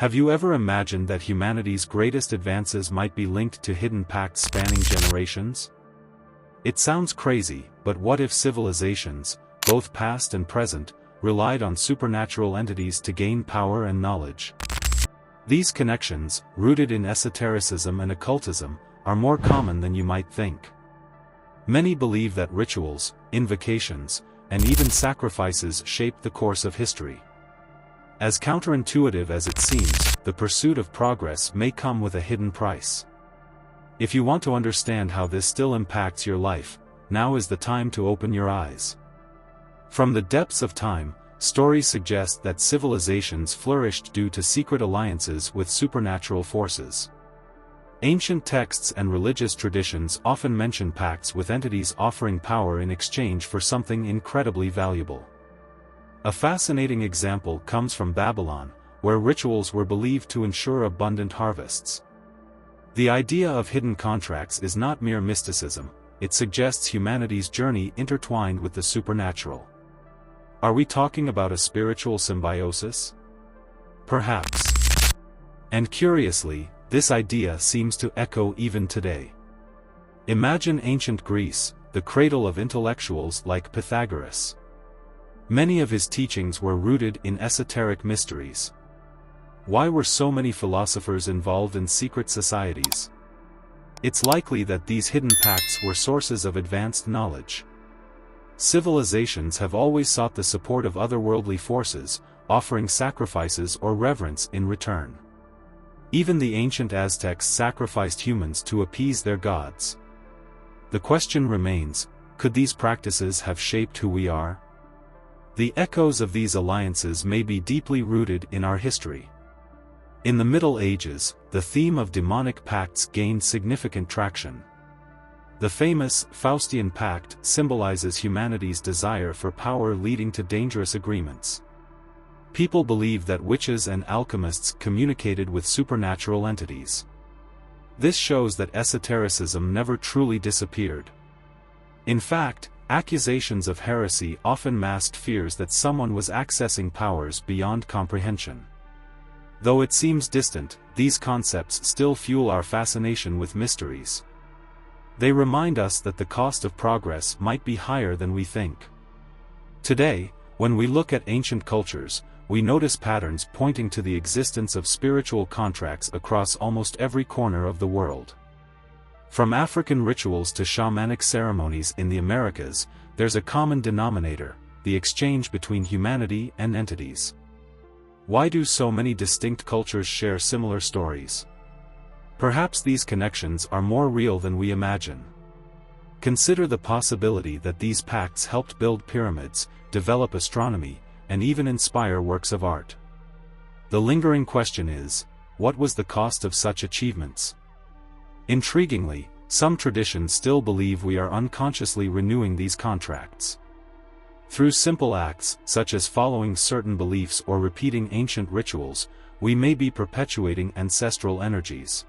Have you ever imagined that humanity's greatest advances might be linked to hidden pacts spanning generations? It sounds crazy, but what if civilizations, both past and present, relied on supernatural entities to gain power and knowledge? These connections, rooted in esotericism and occultism, are more common than you might think. Many believe that rituals, invocations, and even sacrifices shaped the course of history. As counterintuitive as it seems, the pursuit of progress may come with a hidden price. If you want to understand how this still impacts your life, now is the time to open your eyes. From the depths of time, stories suggest that civilizations flourished due to secret alliances with supernatural forces. Ancient texts and religious traditions often mention pacts with entities offering power in exchange for something incredibly valuable. A fascinating example comes from Babylon, where rituals were believed to ensure abundant harvests. The idea of hidden contracts is not mere mysticism, it suggests humanity's journey intertwined with the supernatural. Are we talking about a spiritual symbiosis? Perhaps. And curiously, this idea seems to echo even today. Imagine ancient Greece, the cradle of intellectuals like Pythagoras. Many of his teachings were rooted in esoteric mysteries. Why were so many philosophers involved in secret societies? It's likely that these hidden pacts were sources of advanced knowledge. Civilizations have always sought the support of otherworldly forces, offering sacrifices or reverence in return. Even the ancient Aztecs sacrificed humans to appease their gods. The question remains, could these practices have shaped who we are? The echoes of these alliances may be deeply rooted in our history. In the Middle Ages, the theme of demonic pacts gained significant traction. The famous Faustian Pact symbolizes humanity's desire for power leading to dangerous agreements. People believed that witches and alchemists communicated with supernatural entities. This shows that esotericism never truly disappeared. In fact, accusations of heresy often masked fears that someone was accessing powers beyond comprehension. Though it seems distant, these concepts still fuel our fascination with mysteries. They remind us that the cost of progress might be higher than we think. Today, when we look at ancient cultures, we notice patterns pointing to the existence of spiritual contracts across almost every corner of the world. From African rituals to shamanic ceremonies in the Americas, there's a common denominator: the exchange between humanity and entities. Why do so many distinct cultures share similar stories? Perhaps these connections are more real than we imagine. Consider the possibility that these pacts helped build pyramids, develop astronomy, and even inspire works of art. The lingering question is, what was the cost of such achievements? Intriguingly, some traditions still believe we are unconsciously renewing these contracts. Through simple acts, such as following certain beliefs or repeating ancient rituals, we may be perpetuating ancestral energies.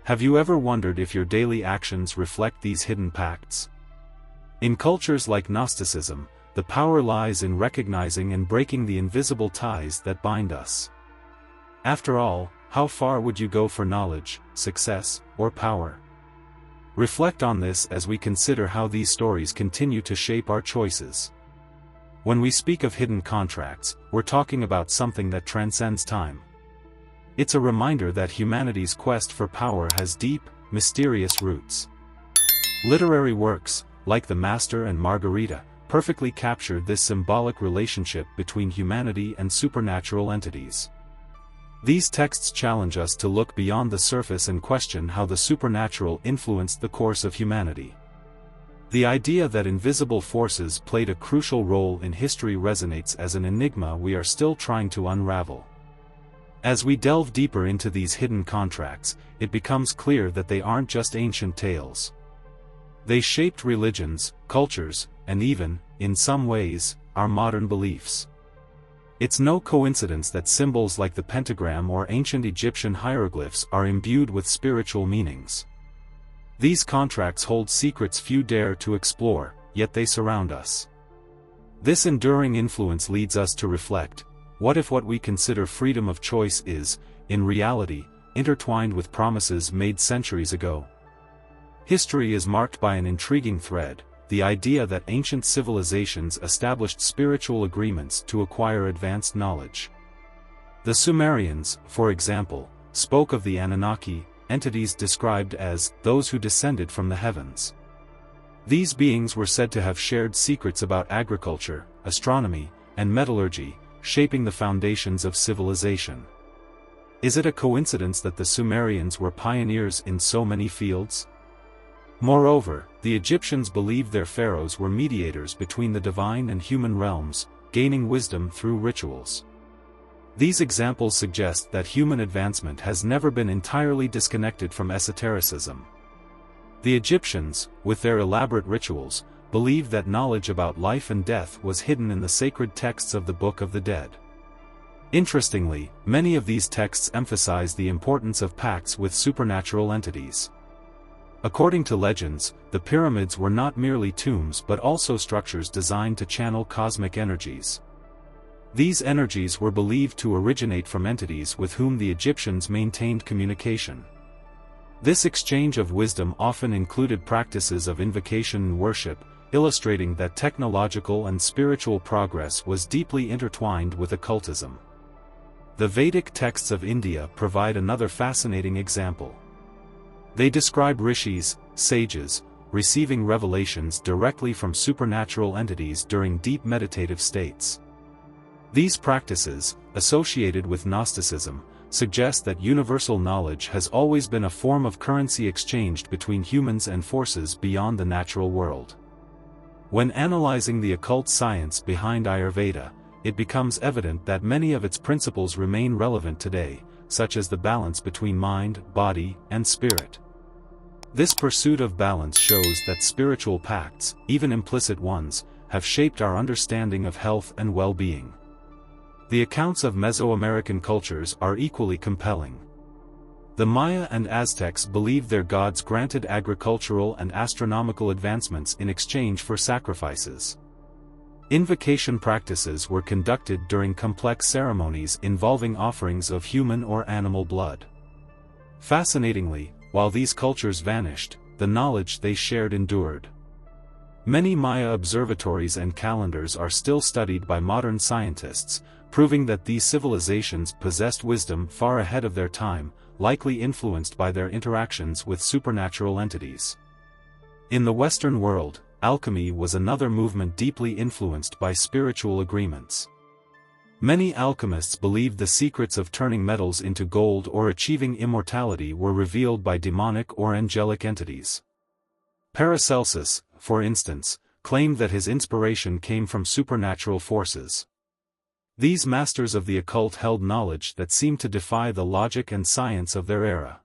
Have you ever wondered if your daily actions reflect these hidden pacts? In cultures like Gnosticism, the power lies in recognizing and breaking the invisible ties that bind us. After all, how far would you go for knowledge, success, or power? Reflect on this as we consider how these stories continue to shape our choices. When we speak of hidden contracts, we're talking about something that transcends time. It's a reminder that humanity's quest for power has deep, mysterious roots. Literary works, like The Master and Margarita, perfectly captured this symbolic relationship between humanity and supernatural entities. These texts challenge us to look beyond the surface and question how the supernatural influenced the course of humanity. The idea that invisible forces played a crucial role in history resonates as an enigma we are still trying to unravel. As we delve deeper into these hidden contracts, it becomes clear that they aren't just ancient tales. They shaped religions, cultures, and even, in some ways, our modern beliefs. It's no coincidence that symbols like the pentagram or ancient Egyptian hieroglyphs are imbued with spiritual meanings. These contracts hold secrets few dare to explore, yet they surround us. This enduring influence leads us to reflect: What if what we consider freedom of choice is, in reality, intertwined with promises made centuries ago? History is marked by an intriguing thread, the idea that ancient civilizations established spiritual agreements to acquire advanced knowledge. The Sumerians, for example, spoke of the Anunnaki, entities described as those who descended from the heavens. These beings were said to have shared secrets about agriculture, astronomy, and metallurgy, shaping the foundations of civilization. Is it a coincidence that the Sumerians were pioneers in so many fields? Moreover, the Egyptians believed their pharaohs were mediators between the divine and human realms, gaining wisdom through rituals. These examples suggest that human advancement has never been entirely disconnected from esotericism. The Egyptians, with their elaborate rituals, believed that knowledge about life and death was hidden in the sacred texts of the Book of the Dead. Interestingly, many of these texts emphasize the importance of pacts with supernatural entities. According to legends, the pyramids were not merely tombs but also structures designed to channel cosmic energies. These energies were believed to originate from entities with whom the Egyptians maintained communication. This exchange of wisdom often included practices of invocation and worship, illustrating that technological and spiritual progress was deeply intertwined with occultism. The Vedic texts of India provide another fascinating example. They describe rishis, sages, receiving revelations directly from supernatural entities during deep meditative states. These practices, associated with Gnosticism, suggest that universal knowledge has always been a form of currency exchanged between humans and forces beyond the natural world. When analyzing the occult science behind Ayurveda, it becomes evident that many of its principles remain relevant today, such as the balance between mind, body, and spirit. This pursuit of balance shows that spiritual pacts, even implicit ones, have shaped our understanding of health and well-being. The accounts of Mesoamerican cultures are equally compelling. The Maya and Aztecs believed their gods granted agricultural and astronomical advancements in exchange for sacrifices. Invocation practices were conducted during complex ceremonies involving offerings of human or animal blood. Fascinatingly, while these cultures vanished, the knowledge they shared endured. Many Maya observatories and calendars are still studied by modern scientists, proving that these civilizations possessed wisdom far ahead of their time, likely influenced by their interactions with supernatural entities. In the Western world, alchemy was another movement deeply influenced by spiritual agreements. Many alchemists believed the secrets of turning metals into gold or achieving immortality were revealed by demonic or angelic entities. Paracelsus, for instance, claimed that his inspiration came from supernatural forces. These masters of the occult held knowledge that seemed to defy the logic and science of their era.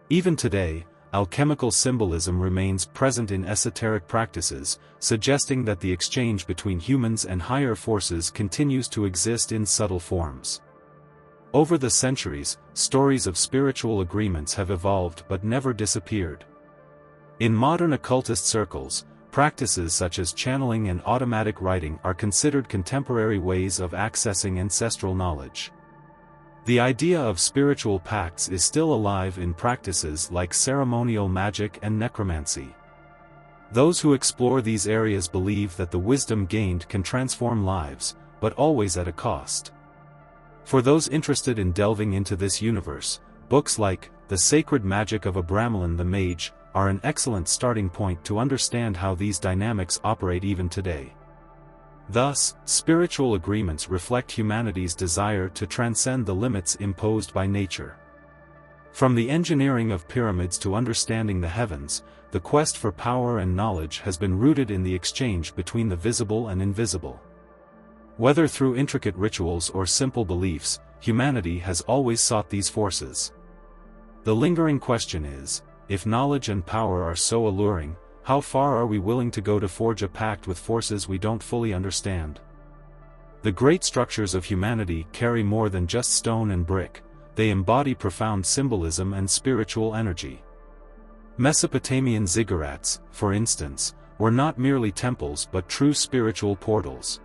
Even today, alchemical symbolism remains present in esoteric practices, suggesting that the exchange between humans and higher forces continues to exist in subtle forms. Over the centuries, stories of spiritual agreements have evolved but never disappeared. In modern occultist circles, practices such as channeling and automatic writing are considered contemporary ways of accessing ancestral knowledge. The idea of spiritual pacts is still alive in practices like ceremonial magic and necromancy. Those who explore these areas believe that the wisdom gained can transform lives, but always at a cost. For those interested in delving into this universe, books like The Sacred Magic of Abramelin the Mage are an excellent starting point to understand how these dynamics operate even today. Thus, spiritual agreements reflect humanity's desire to transcend the limits imposed by nature. From the engineering of pyramids to understanding the heavens, the quest for power and knowledge has been rooted in the exchange between the visible and invisible. Whether through intricate rituals or simple beliefs, humanity has always sought these forces. The lingering question is, if knowledge and power are so alluring, how far are we willing to go to forge a pact with forces we don't fully understand? The great structures of humanity carry more than just stone and brick, they embody profound symbolism and spiritual energy. Mesopotamian ziggurats, for instance, were not merely temples but true spiritual portals.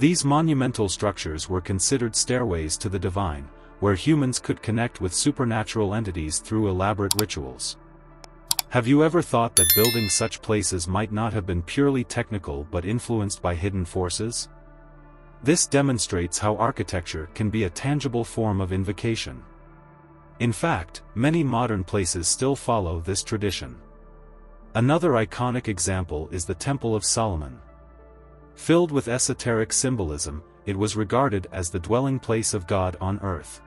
These monumental structures were considered stairways to the divine, where humans could connect with supernatural entities through elaborate rituals. Have you ever thought that building such places might not have been purely technical but influenced by hidden forces? This demonstrates how architecture can be a tangible form of invocation. In fact, many modern places still follow this tradition. Another iconic example is the Temple of Solomon. Filled with esoteric symbolism, it was regarded as the dwelling place of God on earth.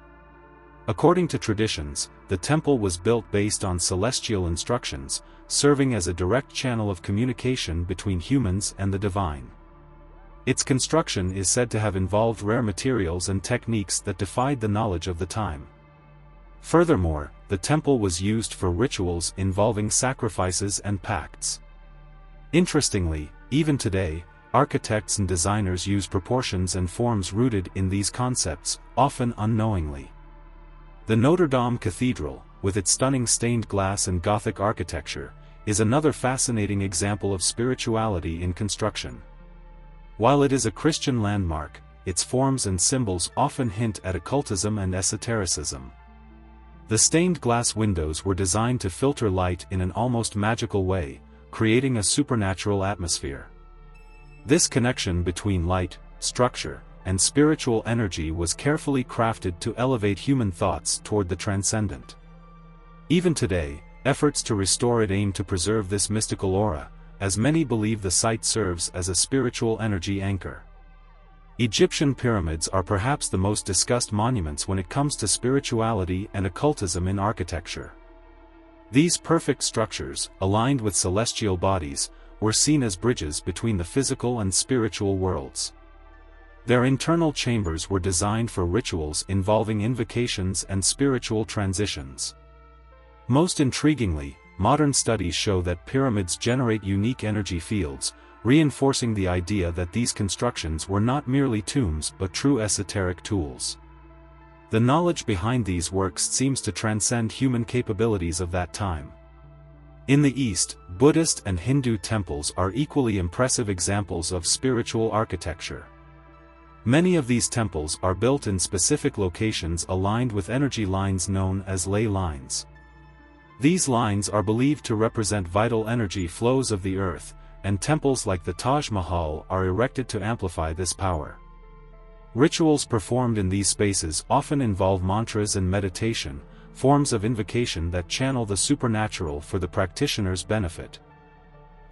According to traditions, the temple was built based on celestial instructions, serving as a direct channel of communication between humans and the divine. Its construction is said to have involved rare materials and techniques that defied the knowledge of the time. Furthermore, the temple was used for rituals involving sacrifices and pacts. Interestingly, even today, architects and designers use proportions and forms rooted in these concepts, often unknowingly. The Notre Dame Cathedral, with its stunning stained glass and Gothic architecture, is another fascinating example of spirituality in construction. While it is a Christian landmark, its forms and symbols often hint at occultism and esotericism. The stained glass windows were designed to filter light in an almost magical way, creating a supernatural atmosphere. This connection between light, structure, and spiritual energy was carefully crafted to elevate human thoughts toward the transcendent. Even today, efforts to restore it aim to preserve this mystical aura, as many believe the site serves as a spiritual energy anchor. Egyptian pyramids are perhaps the most discussed monuments when it comes to spirituality and occultism in architecture. These perfect structures, aligned with celestial bodies, were seen as bridges between the physical and spiritual worlds. Their internal chambers were designed for rituals involving invocations and spiritual transitions. Most intriguingly, modern studies show that pyramids generate unique energy fields, reinforcing the idea that these constructions were not merely tombs but true esoteric tools. The knowledge behind these works seems to transcend human capabilities of that time. In the East, Buddhist and Hindu temples are equally impressive examples of spiritual architecture. Many of these temples are built in specific locations aligned with energy lines known as ley lines. These lines are believed to represent vital energy flows of the earth, and temples like the Taj Mahal are erected to amplify this power. Rituals performed in these spaces often involve mantras and meditation, forms of invocation that channel the supernatural for the practitioner's benefit.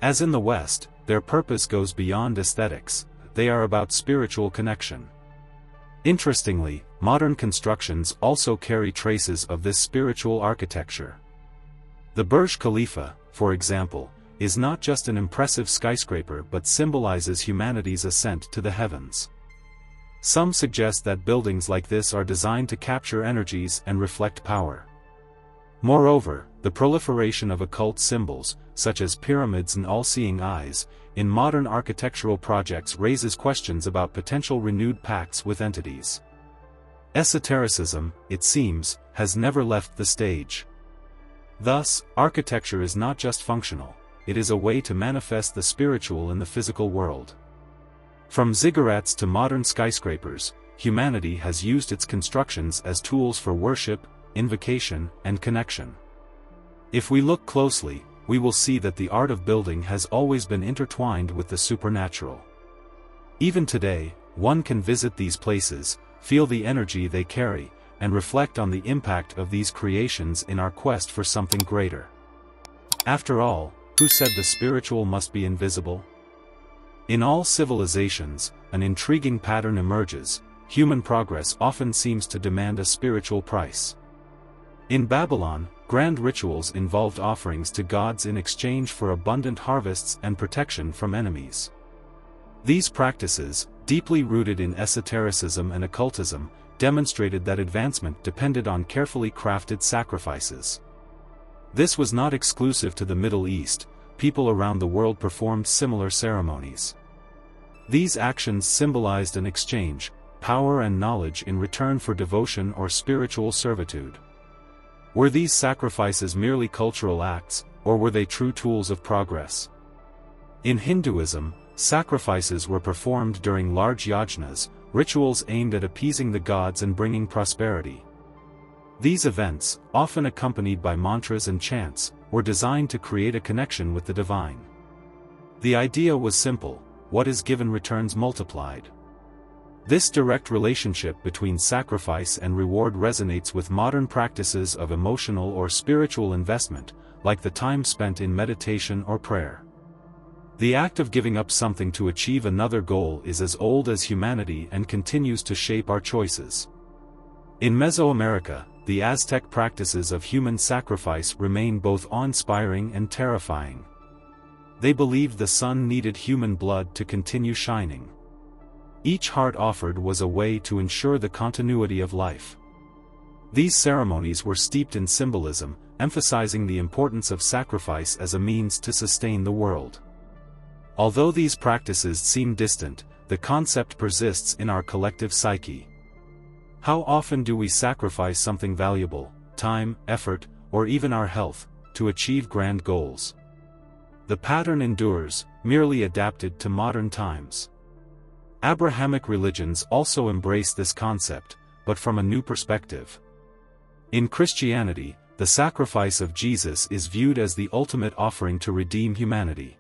As in the West, their purpose goes beyond aesthetics. They are about spiritual connection. Interestingly, modern constructions also carry traces of this spiritual architecture. The Burj Khalifa, for example, is not just an impressive skyscraper but symbolizes humanity's ascent to the heavens. Some suggest that buildings like this are designed to capture energies and reflect power. Moreover, the proliferation of occult symbols, such as pyramids and all-seeing eyes, in modern architectural projects raises questions about potential renewed pacts with entities. Esotericism, it seems, has never left the stage. Thus, architecture is not just functional, it is a way to manifest the spiritual in the physical world. From ziggurats to modern skyscrapers, humanity has used its constructions as tools for worship, invocation, and connection. If we look closely, we will see that the art of building has always been intertwined with the supernatural. Even today, one can visit these places, feel the energy they carry, and reflect on the impact of these creations in our quest for something greater. After all, who said the spiritual must be invisible? In all civilizations, an intriguing pattern emerges: human progress often seems to demand a spiritual price. In Babylon, grand rituals involved offerings to gods in exchange for abundant harvests and protection from enemies. These practices, deeply rooted in esotericism and occultism, demonstrated that advancement depended on carefully crafted sacrifices. This was not exclusive to the Middle East. People around the world performed similar ceremonies. These actions symbolized an exchange, power and knowledge in return for devotion or spiritual servitude. Were these sacrifices merely cultural acts, or were they true tools of progress? In Hinduism, sacrifices were performed during large yajnas, rituals aimed at appeasing the gods and bringing prosperity. These events, often accompanied by mantras and chants, were designed to create a connection with the divine. The idea was simple: what is given returns multiplied. This direct relationship between sacrifice and reward resonates with modern practices of emotional or spiritual investment, like the time spent in meditation or prayer. The act of giving up something to achieve another goal is as old as humanity and continues to shape our choices. In Mesoamerica, the Aztec practices of human sacrifice remain both awe-inspiring and terrifying. They believed the sun needed human blood to continue shining. Each heart offered was a way to ensure the continuity of life. These ceremonies were steeped in symbolism, emphasizing the importance of sacrifice as a means to sustain the world. Although these practices seem distant, the concept persists in our collective psyche. How often do we sacrifice something valuable, time, effort, or even our health, to achieve grand goals? The pattern endures, merely adapted to modern times. Abrahamic religions also embrace this concept, but from a new perspective. In Christianity, the sacrifice of Jesus is viewed as the ultimate offering to redeem humanity.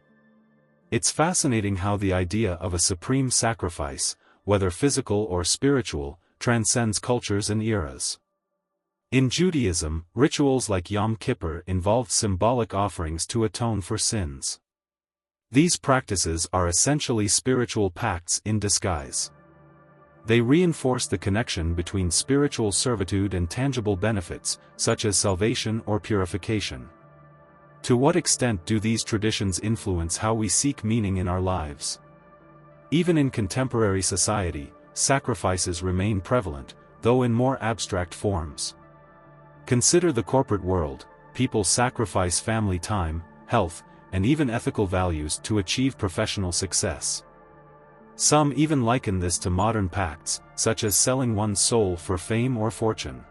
It's fascinating how the idea of a supreme sacrifice, whether physical or spiritual, transcends cultures and eras. In Judaism, rituals like Yom Kippur involved symbolic offerings to atone for sins. These practices are essentially spiritual pacts in disguise. They reinforce the connection between spiritual servitude and tangible benefits, such as salvation or purification. To what extent do these traditions influence how we seek meaning in our lives? Even in contemporary society, sacrifices remain prevalent, though in more abstract forms. Consider the corporate world. People sacrifice family time, health, and even ethical values to achieve professional success. Some even liken this to modern pacts, such as selling one's soul for fame or fortune.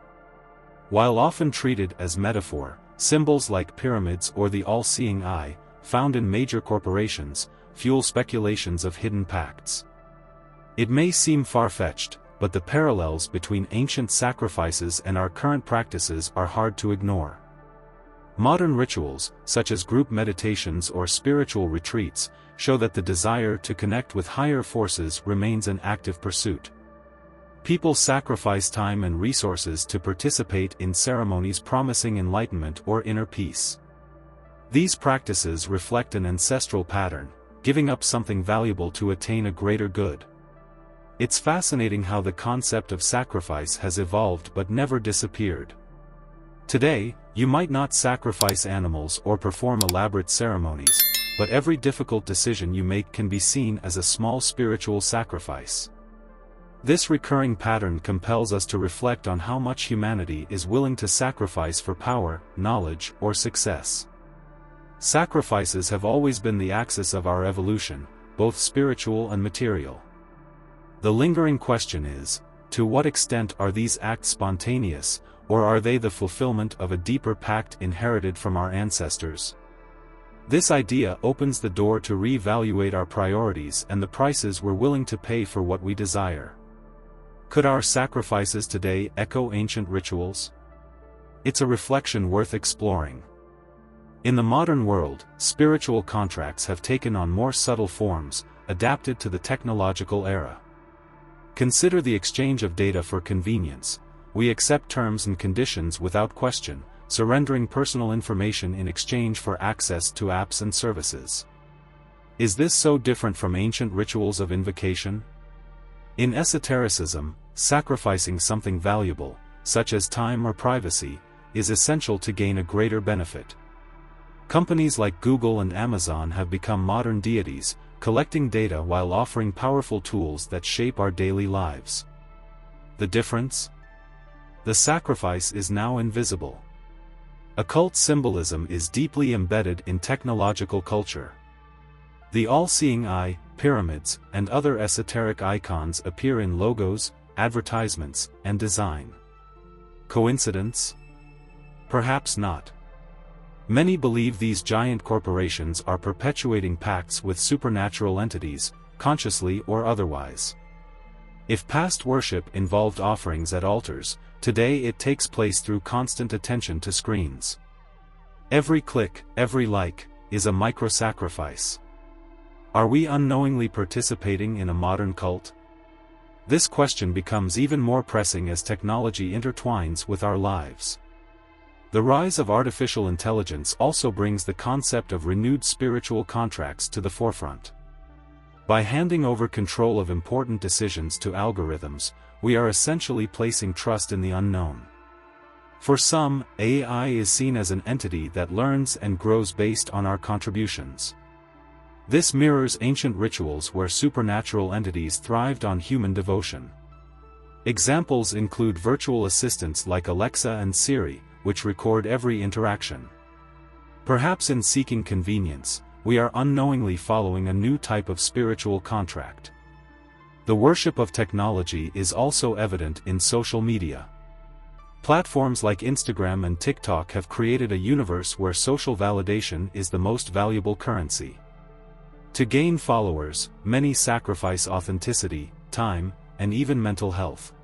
While often treated as metaphor, symbols like pyramids or the all-seeing eye, found in major corporations, fuel speculations of hidden pacts. It may seem far-fetched, but the parallels between ancient sacrifices and our current practices are hard to ignore. Modern rituals, such as group meditations or spiritual retreats, show that the desire to connect with higher forces remains an active pursuit. People sacrifice time and resources to participate in ceremonies promising enlightenment or inner peace. These practices reflect an ancestral pattern, giving up something valuable to attain a greater good. It's fascinating how the concept of sacrifice has evolved but never disappeared. Today, you might not sacrifice animals or perform elaborate ceremonies, but every difficult decision you make can be seen as a small spiritual sacrifice. This recurring pattern compels us to reflect on how much humanity is willing to sacrifice for power, knowledge, or success. Sacrifices have always been the axis of our evolution, both spiritual and material. The lingering question is, to what extent are these acts spontaneous, or are they the fulfillment of a deeper pact inherited from our ancestors? This idea opens the door to re-evaluate our priorities and the prices we're willing to pay for what we desire. Could our sacrifices today echo ancient rituals? It's a reflection worth exploring. In the modern world, spiritual contracts have taken on more subtle forms, adapted to the technological era. Consider the exchange of data for convenience. We accept terms and conditions without question, surrendering personal information in exchange for access to apps and services. Is this so different from ancient rituals of invocation? In esotericism, sacrificing something valuable, such as time or privacy, is essential to gain a greater benefit. Companies like Google and Amazon have become modern deities, collecting data while offering powerful tools that shape our daily lives. The difference? The sacrifice is now invisible. Occult symbolism is deeply embedded in technological culture. The all-seeing eye, pyramids, and other esoteric icons appear in logos, advertisements, and design. Coincidence? Perhaps not. Many believe these giant corporations are perpetuating pacts with supernatural entities, consciously or otherwise. If past worship involved offerings at altars, today it takes place through constant attention to screens. Every click, every like, is a micro-sacrifice. Are we unknowingly participating in a modern cult? This question becomes even more pressing as technology intertwines with our lives. The rise of artificial intelligence also brings the concept of renewed spiritual contracts to the forefront. By handing over control of important decisions to algorithms, we are essentially placing trust in the unknown. For some, AI is seen as an entity that learns and grows based on our contributions. This mirrors ancient rituals where supernatural entities thrived on human devotion. Examples include virtual assistants like Alexa and Siri, which record every interaction. Perhaps in seeking convenience, we are unknowingly following a new type of spiritual contract. The worship of technology is also evident in social media. Platforms like Instagram and TikTok have created a universe where social validation is the most valuable currency. To gain followers, many sacrifice authenticity, time, and even mental health.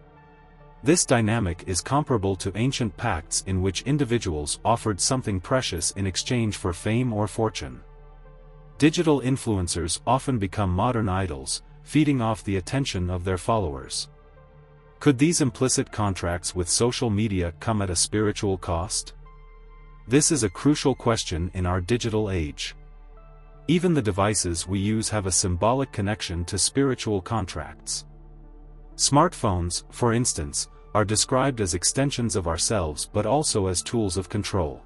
This dynamic is comparable to ancient pacts in which individuals offered something precious in exchange for fame or fortune. Digital influencers often become modern idols, feeding off the attention of their followers. Could these implicit contracts with social media come at a spiritual cost? This is a crucial question in our digital age. Even the devices we use have a symbolic connection to spiritual contracts. Smartphones, for instance, are described as extensions of ourselves but also as tools of control.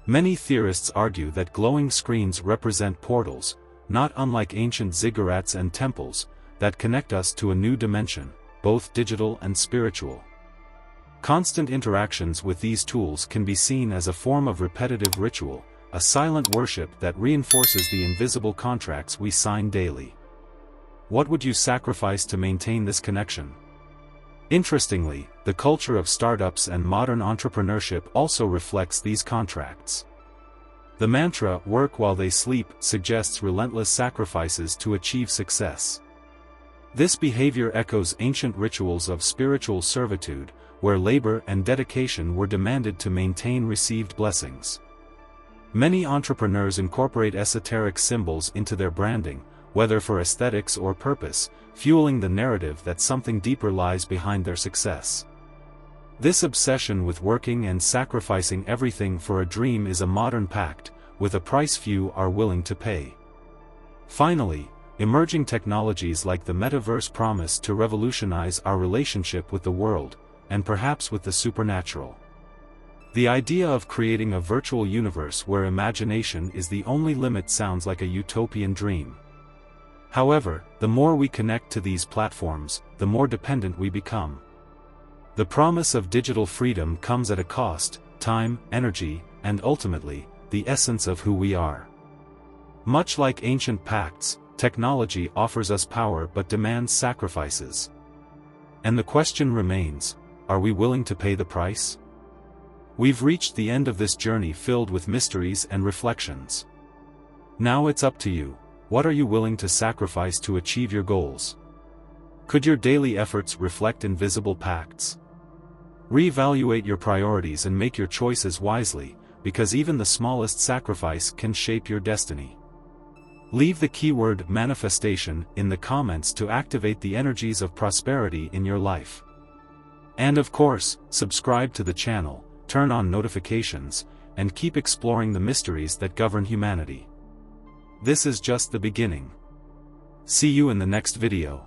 Many theorists argue that glowing screens represent portals, not unlike ancient ziggurats and temples, that connect us to a new dimension, both digital and spiritual. Constant interactions with these tools can be seen as a form of repetitive ritual, a silent worship that reinforces the invisible contracts we sign daily. What would you sacrifice to maintain this connection? Interestingly, the culture of startups and modern entrepreneurship also reflects these contracts. The mantra, "work while they sleep," suggests relentless sacrifices to achieve success. This behavior echoes ancient rituals of spiritual servitude, where labor and dedication were demanded to maintain received blessings. Many entrepreneurs incorporate esoteric symbols into their branding, whether for aesthetics or purpose, fueling the narrative that something deeper lies behind their success. This obsession with working and sacrificing everything for a dream is a modern pact, with a price few are willing to pay. Finally, emerging technologies like the metaverse promise to revolutionize our relationship with the world, and perhaps with the supernatural. The idea of creating a virtual universe where imagination is the only limit sounds like a utopian dream. However, the more we connect to these platforms, the more dependent we become. The promise of digital freedom comes at a cost: time, energy, and ultimately, the essence of who we are. Much like ancient pacts, technology offers us power but demands sacrifices. And the question remains, are we willing to pay the price? We've reached the end of this journey filled with mysteries and reflections. Now it's up to you. What are you willing to sacrifice to achieve your goals? Could your daily efforts reflect invisible pacts? Reevaluate your priorities and make your choices wisely, because even the smallest sacrifice can shape your destiny. Leave the keyword manifestation in the comments to activate the energies of prosperity in your life. And of course, subscribe to the channel, turn on notifications, and keep exploring the mysteries that govern humanity. This is just the beginning. See you in the next video.